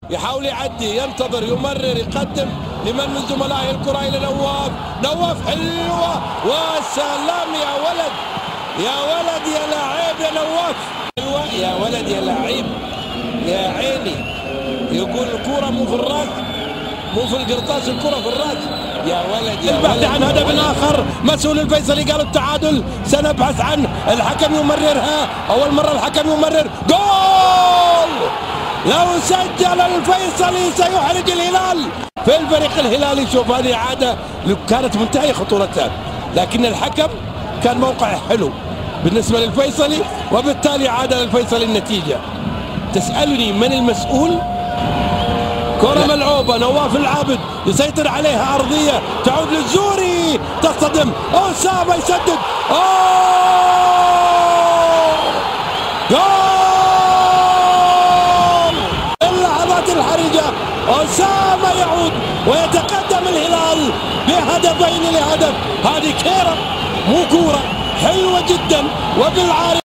يحاول يعدي، ينتظر، يمرر، يقدم لمن من زملائه الكرة إلى نواف. نواف حلوة، والسلام يا ولد يا ولد يا لاعب يا نواف. حلوة يا ولد يا لاعب يا عيني. يقول الكرة مو في الراس، مو في القرطاس، الكرة في الراس يا ولد يا البحث عن هدف آخر. مسؤول الفيصلي قال التعادل، سنبحث عنه. الحكم يمررها، أول مرة الحكم يمرر. جول! لو سجل الفيصلي سيحرج الهلال. في الفريق الهلالي شوف هذه إعادة كانت منتهية خطورتها، لكن الحكم كان موقع حلو بالنسبة للفيصلي، وبالتالي عاد للفيصلي النتيجة. تسألني من المسؤول؟ كرة ملعوبة، نواف العابد يسيطر عليها، عرضية تعود للزوري، تصطدم، أسامة يسدد، جول! اللحظات الحرجة، أسامة يعود ويتقدم الهلال بهدفين لهدف. هذه كيرة مو كورة، حلوة جدا وبالعارضة.